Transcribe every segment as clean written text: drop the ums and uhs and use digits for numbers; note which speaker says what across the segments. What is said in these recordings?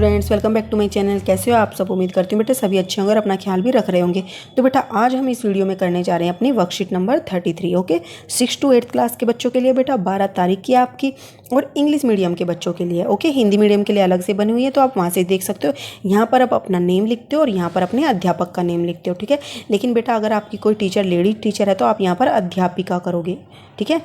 Speaker 1: Students, welcome back to my channel. कैसे हो आप सब? उम्मीद करती हूँ बेटा सभी अच्छे होंगे और अपना ख्याल भी रख रहे होंगे। तो बेटा आज हम इस वीडियो में करने जा रहे हैं अपनी worksheet number 33। Okay, 6 to 8 class के बच्चों के लिए बेटा 12 तारीख की आपकी, और इंग्लिश मीडियम के बच्चों के लिए। ओके, हिंदी मीडियम के लिए अलग से बनी हुई है, तो आप वहाँ से देख सकते हो। यहाँ पर आप अपना नेम लिखते हो और यहाँ पर अपने अध्यापक का नेम लिखते हो। ठीक है, लेकिन बेटा अगर आपकी कोई टीचर लेडी टीचर है तो आप यहाँ पर अध्यापिका करोगे। ठीक है,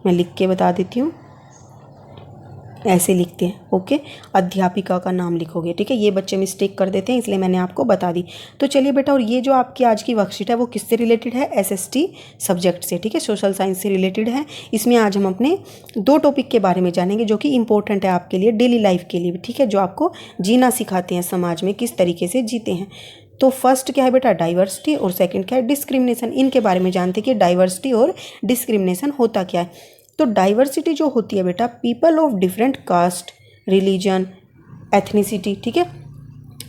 Speaker 1: मैं लिख के बता देती हूँ, ऐसे लिखते हैं। ओके, अध्यापिका का नाम लिखोगे। ठीक है, ये बच्चे मिस्टेक कर देते हैं, इसलिए मैंने आपको बता दी। तो चलिए बेटा, और ये जो आपकी आज की वर्कशीट है वो किससे रिलेटेड है? एसएसटी सब्जेक्ट से। ठीक है, सोशल साइंस से रिलेटेड है। इसमें आज हम अपने 2 टॉपिक के बारे में जानेंगे जो कि इंपॉर्टेंट है आपके लिए, डेली लाइफ के लिए भी। ठीक है, जो आपको जीना सिखाते हैं, समाज में किस तरीके से जीते हैं। तो फर्स्ट क्या है बेटा? डाइवर्सिटी, और सेकंड क्या है? डिस्क्रिमिनेशन। इनके बारे में जानते हैं कि डाइवर्सिटी और डिस्क्रिमिनेशन होता क्या है। तो डाइवर्सिटी जो होती है बेटा, people of different caste, religion, ethnicity, ठीक है,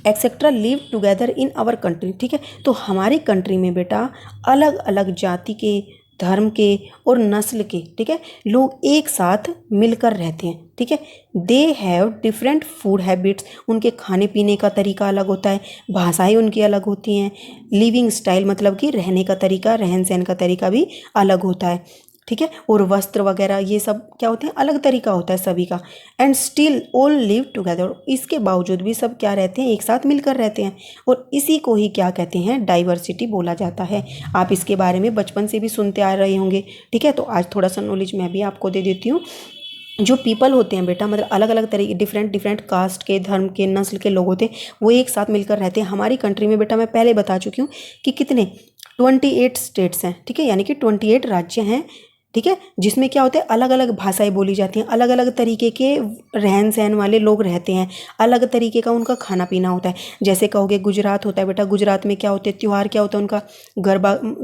Speaker 1: etcetera live together in our country. ठीक है, तो हमारी कंट्री में बेटा अलग अलग जाति के, धर्म के और नस्ल के, ठीक है, लोग एक साथ मिलकर रहते हैं। ठीक है, they have different food habits. उनके खाने पीने का तरीका अलग होता है, भाषाएं उनकी अलग होती हैं, लिविंग स्टाइल मतलब कि रहने का तरीका, रहन सहन का तरीका भी अलग होता है। ठीक है, और वस्त्र वगैरह ये सब क्या होते हैं? अलग तरीका होता है सभी का। And still all live together. इसके बावजूद भी सब क्या रहते हैं? एक साथ मिलकर रहते हैं, और इसी को ही क्या कहते हैं? डाइवर्सिटी बोला जाता है। आप इसके बारे में बचपन से भी सुनते आ रहे होंगे। ठीक है, तो आज थोड़ा सा नॉलेज मैं भी आपको दे देती हूँ। जो पीपल होते हैं बेटा, मतलब अलग अलग तरीके, डिफरेंट कास्ट के, धर्म के, नस्ल के लोग होते हैं, वो एक साथ मिलकर रहते हैं। हमारी कंट्री में बेटा मैं पहले बता चुकी हूँ कि कितने 28 स्टेट्स हैं। ठीक है, यानी कि 28 राज्य हैं। ठीक है, जिसमें क्या होता है? अलग अलग भाषाएं बोली जाती हैं, अलग अलग तरीके के रहन सहन वाले लोग रहते हैं, अलग तरीके का उनका खाना पीना होता है। जैसे कहोगे गुजरात होता है बेटा, गुजरात में क्या होते हैं? त्यौहार क्या होता है उनका?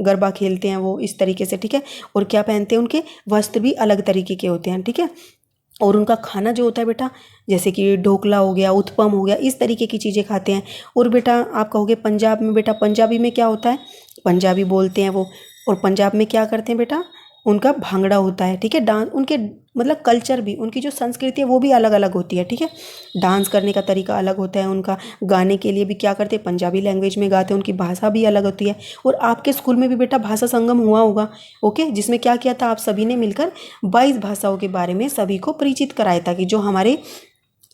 Speaker 1: गरबा खेलते हैं वो इस तरीके से। ठीक है, और क्या पहनते हैं? उनके वस्त्र भी अलग तरीके के होते हैं। ठीक है, और उनका खाना जो होता है बेटा, जैसे कि ढोकला हो गया, उत्पम हो गया, इस तरीके की चीज़ें खाते हैं। और बेटा आप कहोगे पंजाब में, बेटा पंजाबी में क्या होता है? पंजाबी बोलते हैं वो। और पंजाब में क्या करते हैं बेटा? उनका भांगड़ा होता है। ठीक है, डांस, उनके मतलब कल्चर भी, उनकी जो संस्कृति है वो भी अलग अलग होती है। ठीक है, डांस करने का तरीका अलग होता है उनका। गाने के लिए भी क्या करते हैं? पंजाबी लैंग्वेज में गाते हैं, उनकी भाषा भी अलग होती है। और आपके स्कूल में भी बेटा भाषा संगम हुआ होगा। ओके, जिसमें क्या किया था? आप सभी ने मिलकर 22 भाषाओं के बारे में सभी को परिचित कराया था, कि जो हमारे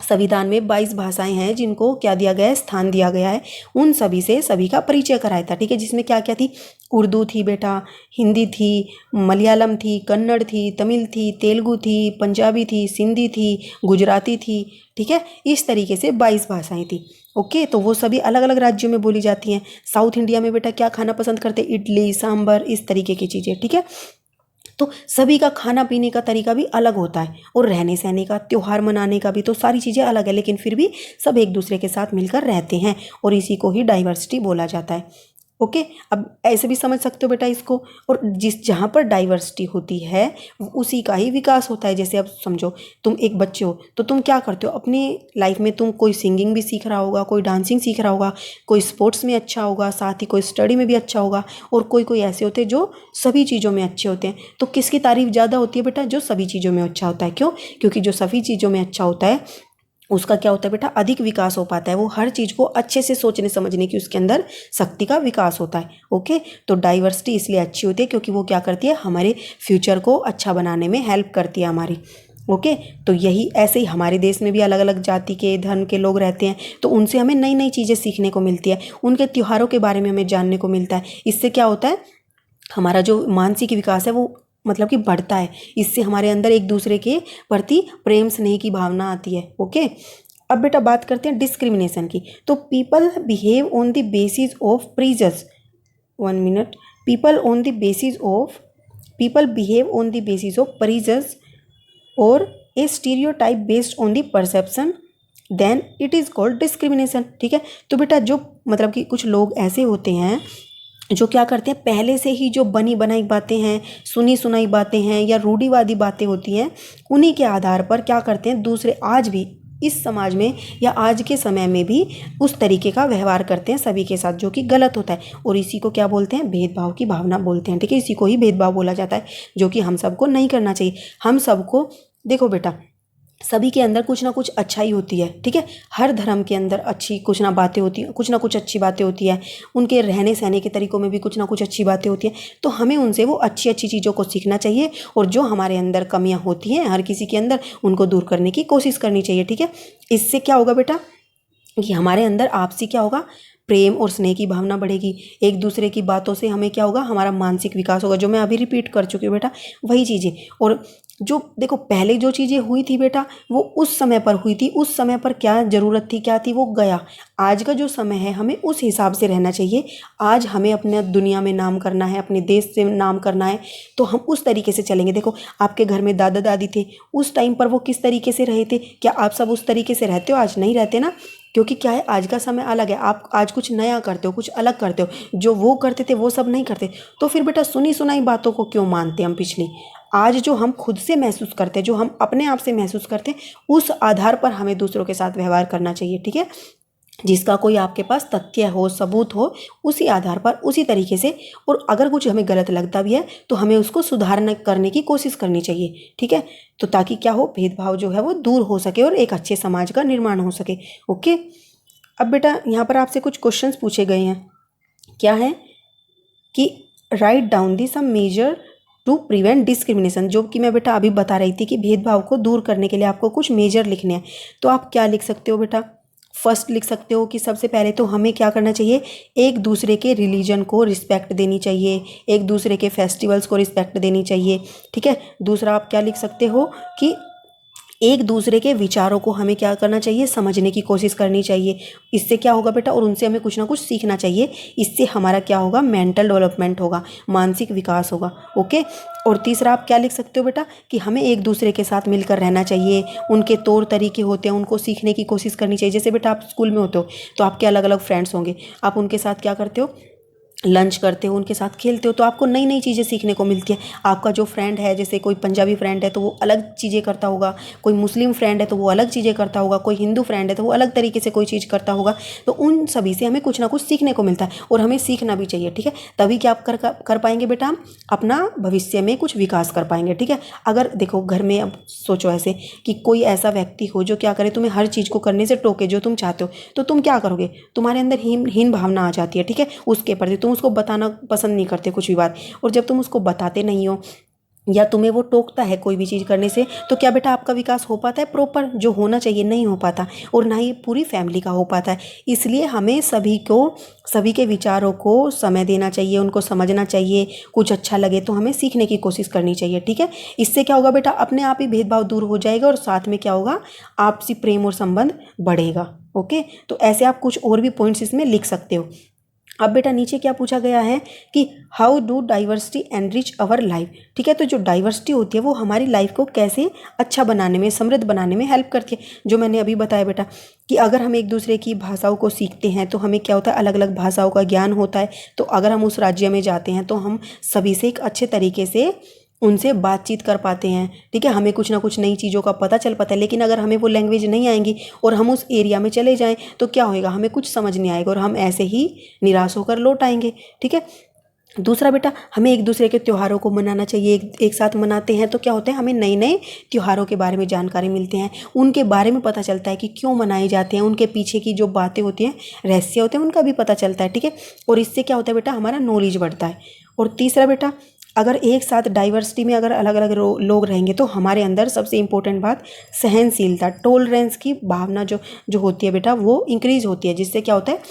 Speaker 1: संविधान में 22 भाषाएं हैं जिनको क्या दिया गया है? स्थान दिया गया है। उन सभी से सभी का परिचय कराया था। ठीक है, जिसमें क्या क्या थी? उर्दू थी बेटा, हिंदी थी, मलयालम थी, कन्नड़ थी, तमिल थी, तेलुगु थी, पंजाबी थी, सिंधी थी, गुजराती थी। ठीक है, इस तरीके से 22 भाषाएं थी। ओके, तो वो सभी अलग अलग राज्यों में बोली जाती हैं। साउथ इंडिया में बेटा क्या खाना पसंद करते? इडली, सांभर, इस तरीके की चीज़ें। ठीक है, तो सभी का खाना पीने का तरीका भी अलग होता है, और रहने सहने का, त्यौहार मनाने का भी, तो सारी चीज़ें अलग है, लेकिन फिर भी सब एक दूसरे के साथ मिलकर रहते हैं, और इसी को ही डाइवर्सिटी बोला जाता है। ओके, अब ऐसे भी समझ सकते हो बेटा इसको। और जहाँ पर डाइवर्सिटी होती है उसी का ही विकास होता है। जैसे अब समझो, तुम एक बच्चे हो तो तुम क्या करते हो अपनी लाइफ में? तुम कोई सिंगिंग भी सीख रहा होगा, कोई डांसिंग सीख रहा होगा, कोई स्पोर्ट्स में अच्छा होगा, साथ ही कोई स्टडी में भी अच्छा होगा, और कोई कोई ऐसे होते हैं जो सभी चीज़ों में अच्छे होते हैं। तो किसकी तारीफ ज़्यादा होती है बेटा? जो सभी चीज़ों में अच्छा होता है। क्यों? क्योंकि जो सभी चीज़ों में अच्छा होता है उसका क्या होता है बेटा? अधिक विकास हो पाता है। वो हर चीज़ को अच्छे से सोचने समझने की उसके अंदर शक्ति का विकास होता है। ओके, तो डाइवर्सिटी इसलिए अच्छी होती है क्योंकि वो क्या करती है? हमारे फ्यूचर को अच्छा बनाने में हेल्प करती है हमारी। ओके, तो यही ऐसे ही हमारे देश में भी अलग अलग जाति के, धर्म के लोग रहते हैं, तो उनसे हमें नई नई चीज़ें सीखने को मिलती है, उनके त्योहारों के बारे में हमें जानने को मिलता है। इससे क्या होता है? हमारा जो मानसिक विकास है वो मतलब कि बढ़ता है। इससे हमारे अंदर एक दूसरे के प्रति प्रेम स्नेह की भावना आती है। ओके, अब बेटा बात करते हैं डिस्क्रिमिनेशन की। तो people behave on the basis of prejudice, 1 minute, people behave on the basis of prejudice और a stereotype based on the perception, then it is called discrimination. ठीक है, तो बेटा जो मतलब कि कुछ लोग ऐसे होते हैं जो क्या करते हैं? पहले से ही जो बनी बनाई बातें हैं, सुनी सुनाई बातें हैं, या रूढ़िवादी बातें होती हैं, उन्हीं के आधार पर क्या करते हैं? दूसरे आज भी इस समाज में या आज के समय में भी उस तरीके का व्यवहार करते हैं सभी के साथ, जो कि गलत होता है। और इसी को क्या बोलते हैं? भेदभाव की भावना बोलते हैं। ठीक है, इसी को ही भेदभाव बोला जाता है, जो कि हम सबको नहीं करना चाहिए। हम सबको देखो बेटा, सभी के अंदर कुछ ना कुछ अच्छाई होती है, ठीक है। हर धर्म के अंदर अच्छी कुछ ना बातें होती हैं, कुछ ना कुछ अच्छी बातें होती है। उनके रहने सहने के तरीकों में भी कुछ ना कुछ अच्छी बातें होती हैं। तो हमें उनसे वो अच्छी अच्छी चीज़ों को सीखना चाहिए, और जो हमारे अंदर कमियां होती हैं हर किसी के अंदर, उनको दूर करने की कोशिश करनी चाहिए, ठीक है। इससे क्या होगा बेटा कि हमारे अंदर आपसी क्या होगा, प्रेम और स्नेह की भावना बढ़ेगी। एक दूसरे की बातों से हमें क्या होगा, हमारा मानसिक विकास होगा, जो मैं अभी रिपीट कर चुकी हूँ बेटा, वही चीज़ें। और जो देखो पहले जो चीज़ें हुई थी बेटा, वो उस समय पर हुई थी, उस समय पर क्या ज़रूरत थी, क्या थी, वो गया। आज का जो समय है हमें उस हिसाब से रहना चाहिए। आज हमें अपने दुनिया में नाम करना है, अपने देश से नाम करना है, तो हम उस तरीके से चलेंगे। देखो आपके घर में दादा दादी थे, उस टाइम पर वो किस तरीके से रहे थे, क्या आप सब उस तरीके से रहते हो? आज नहीं रहते ना, क्योंकि क्या है, आज का समय अलग है। आप आज कुछ नया करते हो, कुछ अलग करते हो। जो वो करते थे वो सब नहीं करते। तो फिर बेटा सुनी सुनाई बातों को क्यों मानते हम पिछली? आज जो हम खुद से महसूस करते हैं, जो हम अपने आप से महसूस करते हैं, उस आधार पर हमें दूसरों के साथ व्यवहार करना चाहिए, ठीक है। जिसका कोई आपके पास तथ्य हो, सबूत हो, उसी आधार पर उसी तरीके से। और अगर कुछ हमें गलत लगता भी है तो हमें उसको सुधारने करने की कोशिश करनी चाहिए, ठीक है। तो ताकि क्या हो, भेदभाव जो है वो दूर हो सके और एक अच्छे समाज का निर्माण हो सके। ओके। अब बेटा यहाँ पर आपसे कुछ क्वेश्चंस पूछे गए हैं। क्या है कि write down the some major to prevent discrimination, जो कि मैं बेटा अभी बता रही थी कि भेदभाव को दूर करने के लिए आपको कुछ मेजर लिखने हैं। तो आप क्या लिख सकते हो बेटा? फर्स्ट लिख सकते हो कि सबसे पहले तो हमें क्या करना चाहिए, एक दूसरे के रिलीजन को रिस्पेक्ट देनी चाहिए, एक दूसरे के फेस्टिवल्स को रिस्पेक्ट देनी चाहिए, ठीक है। दूसरा आप क्या लिख सकते हो कि एक दूसरे के विचारों को हमें क्या करना चाहिए, समझने की कोशिश करनी चाहिए। इससे क्या होगा बेटा, और उनसे हमें कुछ ना कुछ सीखना चाहिए। इससे हमारा क्या होगा, मेंटल डेवलपमेंट होगा, मानसिक विकास होगा। ओके। और तीसरा आप क्या लिख सकते हो बेटा कि हमें एक दूसरे के साथ मिलकर रहना चाहिए। उनके तौर तरीके होते हैं, उनको सीखने की कोशिश करनी चाहिए। जैसे बेटा आप स्कूल में होते हो तो आपके अलग अलग फ्रेंड्स होंगे, आप उनके साथ क्या करते हो, लंच करते हो, उनके साथ खेलते हो, तो आपको नई नई चीज़ें सीखने को मिलती है। आपका जो फ्रेंड है, जैसे कोई पंजाबी फ्रेंड है तो वो अलग चीज़ें करता होगा, कोई मुस्लिम फ्रेंड है तो वो अलग चीज़ें करता होगा, कोई हिंदू फ्रेंड है तो वो अलग तरीके से कोई चीज़ करता होगा। तो उन सभी से हमें कुछ ना कुछ सीखने को मिलता है, और हमें सीखना भी चाहिए, ठीक है। तभी क्या आप कर पाएंगे बेटा, हम अपना भविष्य में कुछ विकास कर पाएंगे, ठीक है। अगर देखो घर में अब सोचो ऐसे कि कोई ऐसा व्यक्ति हो जो क्या करे, तुम्हें हर चीज़ को करने से टोके जो तुम चाहते हो, तो तुम क्या करोगे? तुम्हारे अंदर हीन भावना आ जाती है, ठीक है। उसके प्रति तुम उसको बताना पसंद नहीं करते कुछ भी बात। और जब तुम उसको बताते नहीं हो या तुम्हें वो टोकता है कोई भी चीज़ करने से, तो क्या बेटा आपका विकास हो पाता है प्रॉपर जो होना चाहिए? नहीं हो पाता, और ना ही पूरी फैमिली का हो पाता है। इसलिए हमें सभी के विचारों को समय देना चाहिए, उनको समझना चाहिए। कुछ अच्छा लगे तो हमें सीखने की कोशिश करनी चाहिए, ठीक है। इससे क्या होगा बेटा, अपने आप ही भेदभाव दूर हो जाएगा, और साथ में क्या होगा, आपसी प्रेम और संबंध बढ़ेगा। ओके। तो ऐसे आप कुछ और भी पॉइंट्स इसमें लिख सकते हो। अब बेटा नीचे क्या पूछा गया है कि how do diversity enrich our life, ठीक है। तो जो डाइवर्सिटी होती है वो हमारी लाइफ को कैसे अच्छा बनाने में, समृद्ध बनाने में हेल्प करती है। जो मैंने अभी बताया बेटा कि अगर हम एक दूसरे की भाषाओं को सीखते हैं तो हमें क्या होता है, अलग अलग भाषाओं का ज्ञान होता है। तो अगर हम उस राज्य में जाते हैं तो हम सभी से एक अच्छे तरीके से उनसे बातचीत कर पाते हैं, ठीक है। हमें कुछ ना कुछ नई चीज़ों का पता चल पाता है। लेकिन अगर हमें वो लैंग्वेज नहीं आएंगी और हम उस एरिया में चले जाएं तो क्या होएगा, हमें कुछ समझ नहीं आएगा और हम ऐसे ही निराश होकर लौट आएंगे, ठीक है। दूसरा बेटा, हमें एक दूसरे के त्योहारों को मनाना चाहिए। एक साथ मनाते हैं तो क्या होता है, हमें नए नए त्योहारों के बारे में जानकारी मिलते हैं, उनके बारे में पता चलता है कि क्यों मनाए जाते हैं, उनके पीछे की जो बातें होती हैं, रहस्य होते हैं, उनका भी पता चलता है, ठीक है। और इससे क्या होता है बेटा, हमारा नॉलेज बढ़ता है। और तीसरा बेटा, अगर एक साथ डाइवर्सिटी में अगर अलग अलग लोग रहेंगे तो हमारे अंदर सबसे इम्पोर्टेंट बात सहनशीलता, टॉलरेंस की भावना जो होती है बेटा, वो इंक्रीज होती है। जिससे क्या होता है,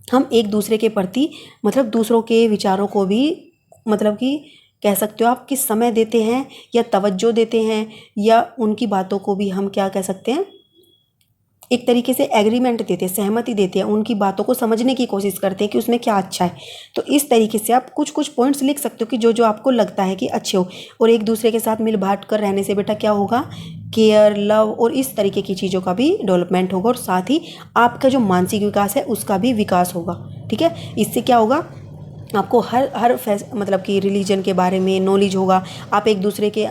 Speaker 1: हम एक दूसरे के प्रति मतलब दूसरों के विचारों को भी मतलब कि कह सकते हो आप कि समय देते हैं या तवज्जो देते हैं, या उनकी बातों को भी हम क्या कह सकते हैं, एक तरीके से एग्रीमेंट देते हैं, सहमति देते हैं, उनकी बातों को समझने की कोशिश करते हैं कि उसमें क्या अच्छा है। तो इस तरीके से आप कुछ कुछ पॉइंट्स लिख सकते हो कि जो जो आपको लगता है कि अच्छे हो। और एक दूसरे के साथ मिल बांट कर रहने से बेटा क्या होगा, केयर, लव और इस तरीके की चीज़ों का भी डेवलपमेंट होगा, और साथ ही आपका जो मानसिक विकास है उसका भी विकास होगा, ठीक है। इससे क्या होगा, आपको हर मतलब कि रिलीजन के बारे में नॉलेज होगा। आप एक दूसरे के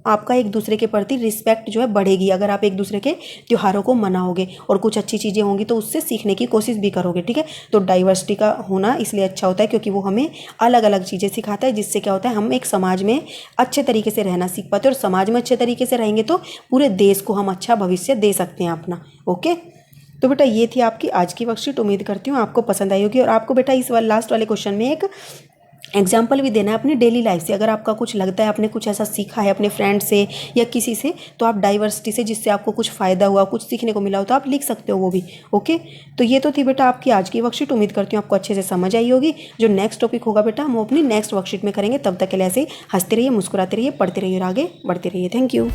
Speaker 1: आपका एक दूसरे के प्रति रिस्पेक्ट जो है बढ़ेगी अगर आप एक दूसरे के त्योहारों को मनाओगे और कुछ अच्छी चीज़ें होंगी तो उससे सीखने की कोशिश भी करोगे। ठीक है, तो डाइवर्सिटी का होना इसलिए अच्छा होता है क्योंकि वो हमें अलग अलग चीज़ें सिखाता है, जिससे क्या होता है हम एक समाज में अच्छे तरीके से रहना सीख पाते हैं, और समाज में अच्छे तरीके से रहेंगे तो पूरे देश को हम अच्छा भविष्य दे सकते हैं अपना। ओके, तो बेटा ये थी आपकी आज की वर्कशीट। उम्मीद करती हूँ आपको पसंद आई होगी, और आपको बेटा इस लास्ट वाले क्वेश्चन में एक एग्जाम्पल भी देना है अपनी डेली लाइफ से। अगर आपका कुछ लगता है आपने कुछ ऐसा सीखा है अपने फ्रेंड से या किसी से, तो आप डाइवर्सिटी से जिससे आपको कुछ फ़ायदा हुआ, कुछ सीखने को मिला हो, तो आप लिख सकते हो वो भी। ओके, तो ये तो थी बेटा आपकी आज की वर्कशीट। उम्मीद करती हूँ आपको अच्छे से समझ आई होगी। जो नेक्स्ट टॉपिक होगा बेटा हम अपनी नेक्स्ट वर्कशीट में करेंगे। तब तक के लिए ऐसे ही हंसते रहिए, मुस्कुराते रहिए, पढ़ते रहिए और आगे बढ़ते रहिए। Thank you.